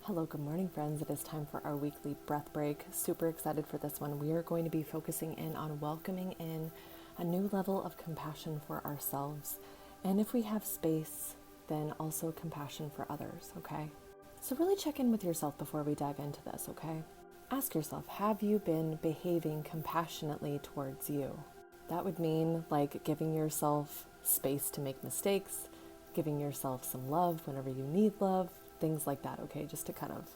Hello, good morning, friends. It is time for our weekly breath break. Super excited for this one. We are going to be focusing in on welcoming in a new level of compassion for ourselves. And if we have space, then also compassion for others, okay? So really check in with yourself before we dive into this, okay? Ask yourself, have you been behaving compassionately towards you? That would mean like giving yourself space to make mistakes, giving yourself some love whenever you need love, things like that, okay? Just to kind of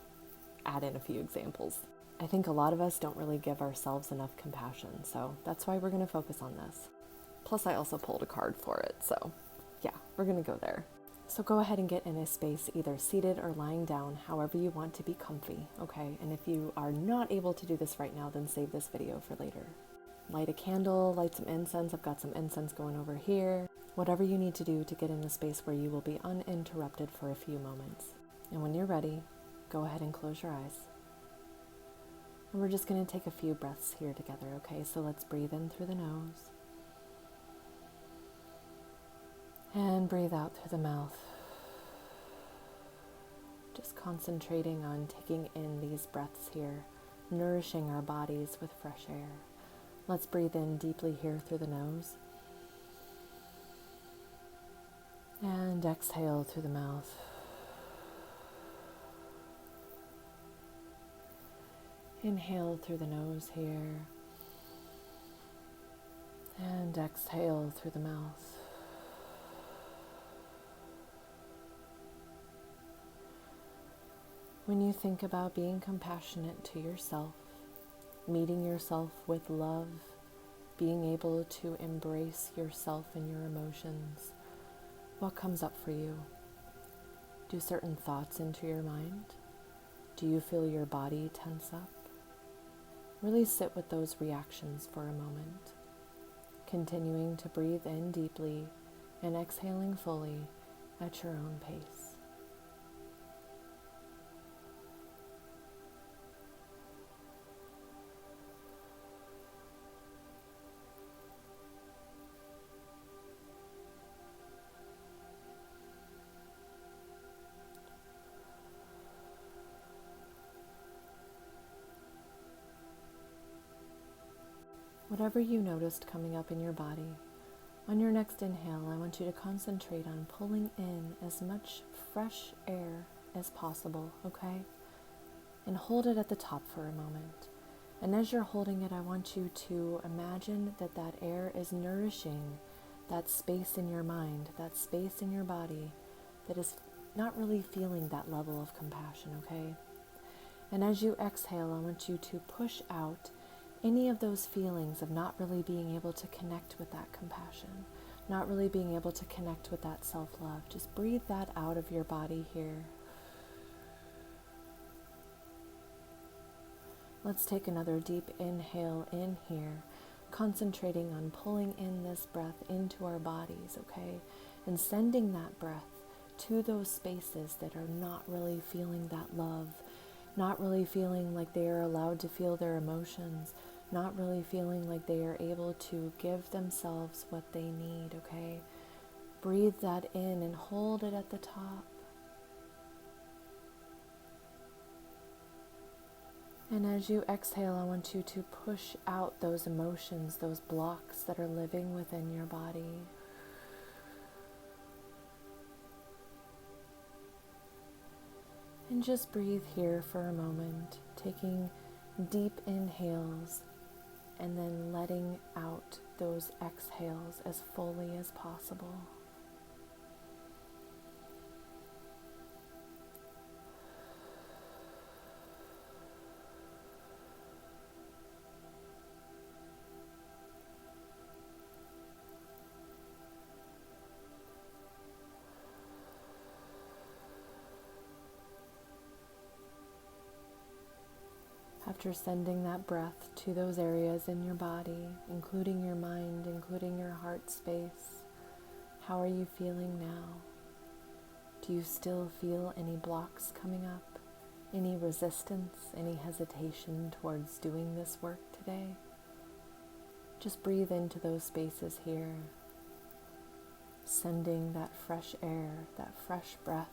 add in a few examples. I think a lot of us don't really give ourselves enough compassion, so that's why we're going to focus on this. Plus, I also pulled a card for it, so yeah, we're going to go there. So go ahead and get in a space, either seated or lying down, however you want to be comfy, okay? And if you are not able to do this right now, then save this video for later. Light a candle, light some incense. I've got some incense going over here. Whatever you need to do to get in a space where you will be uninterrupted for a few moments. And when you're ready, go ahead and close your eyes. And we're just going to take a few breaths here together, okay? So let's breathe in through the nose. And breathe out through the mouth. Just concentrating on taking in these breaths here, nourishing our bodies with fresh air. Let's breathe in deeply here through the nose. And exhale through the mouth. Inhale through the nose here. And exhale through the mouth. When you think about being compassionate to yourself, meeting yourself with love, being able to embrace yourself and your emotions, what comes up for you? Do certain thoughts enter your mind? Do you feel your body tense up? Really sit with those reactions for a moment, continuing to breathe in deeply and exhaling fully at your own pace. Whatever you noticed coming up in your body, on your next inhale, I want you to concentrate on pulling in as much fresh air as possible, okay? And hold it at the top for a moment. And as you're holding it, I want you to imagine that that air is nourishing that space in your mind, that space in your body that is not really feeling that level of compassion, okay? And as you exhale, I want you to push out any of those feelings of not really being able to connect with that compassion, not really being able to connect with that self-love. Just breathe that out of your body here. Let's take another deep inhale in here, concentrating on pulling in this breath into our bodies, okay? And sending that breath to those spaces that are not really feeling that love, not really feeling like they are allowed to feel their emotions, not really feeling like they are able to give themselves what they need, okay? Breathe that in and hold it at the top. And as you exhale, I want you to push out those emotions, those blocks that are living within your body. And just breathe here for a moment, taking deep inhales and then letting out those exhales as fully as possible. After sending that breath to those areas in your body, including your mind, including your heart space, how are you feeling now? Do you still feel any blocks coming up? Any resistance, any hesitation towards doing this work today? Just breathe into those spaces here, sending that fresh air, that fresh breath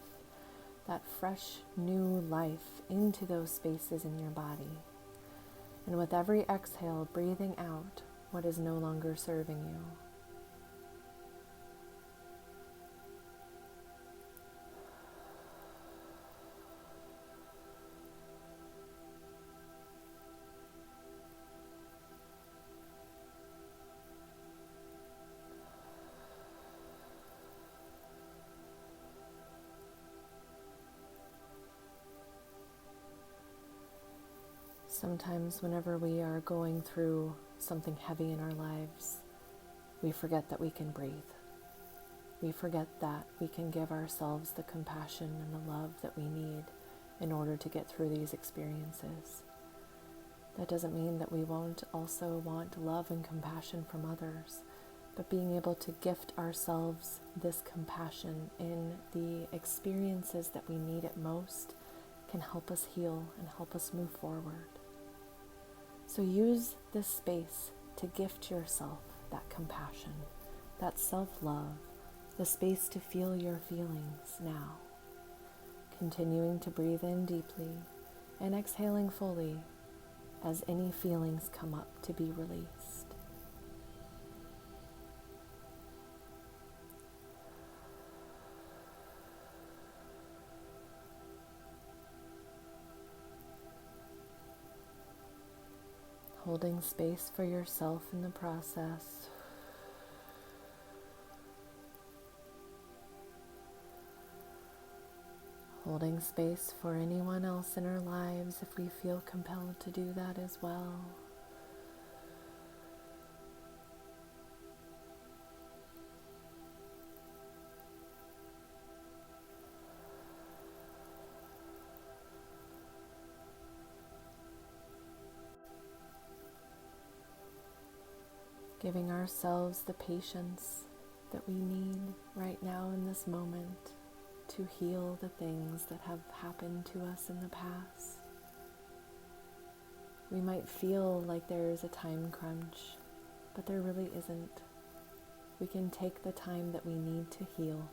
that fresh new life into those spaces in your body. And with every exhale, breathing out what is no longer serving you. Sometimes whenever we are going through something heavy in our lives, we forget that we can breathe. We forget that we can give ourselves the compassion and the love that we need in order to get through these experiences. That doesn't mean that we won't also want love and compassion from others, but being able to gift ourselves this compassion in the experiences that we need it most can help us heal and help us move forward. So use this space to gift yourself that compassion, that self-love, the space to feel your feelings now. Continuing to breathe in deeply and exhaling fully as any feelings come up to be released. Holding space for yourself in the process. Holding space for anyone else in our lives if we feel compelled to do that as well. Giving ourselves the patience that we need right now in this moment to heal the things that have happened to us in the past. We might feel like there is a time crunch, but there really isn't. We can take the time that we need to heal.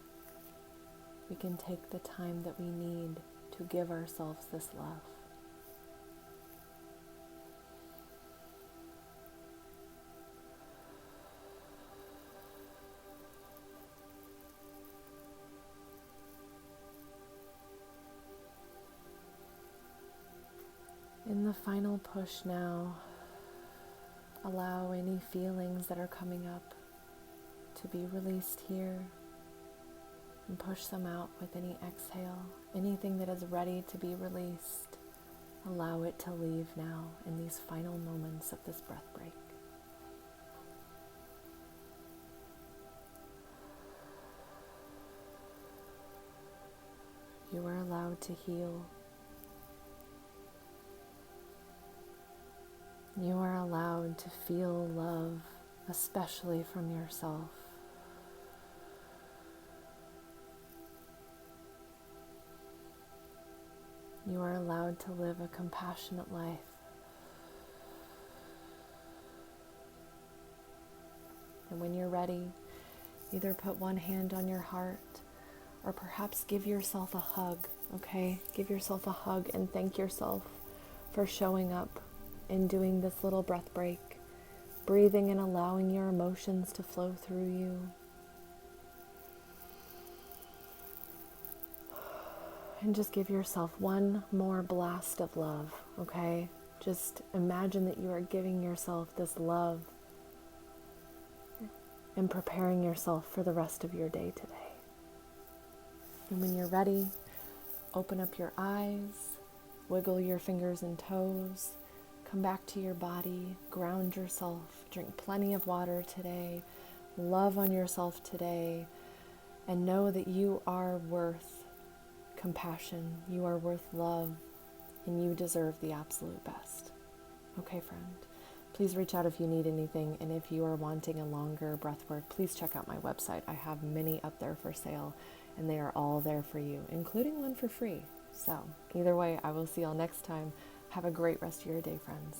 We can take the time that we need to give ourselves this love. In the final push now, allow any feelings that are coming up to be released here and push them out with any exhale. Anything that is ready to be released, allow it to leave now in these final moments of this breath break. You are allowed to heal. You are allowed to feel love, especially from yourself. You are allowed to live a compassionate life. And when you're ready, either put one hand on your heart or perhaps give yourself a hug, okay? Give yourself a hug and thank yourself for showing up and doing this little breath break, breathing and allowing your emotions to flow through you. And just give yourself one more blast of love, okay? Just imagine that you are giving yourself this love and preparing yourself for the rest of your day today. And when you're ready, open up your eyes, wiggle your fingers and toes, come back to your body, ground yourself, drink plenty of water today, love on yourself today, and know that you are worth compassion, you are worth love, and you deserve the absolute best. Okay, friend? Please reach out if you need anything, and if you are wanting a longer breath work, please check out my website. I have many up there for sale, and they are all there for you, including one for free. So, either way, I will see y'all next time. Have a great rest of your day, friends.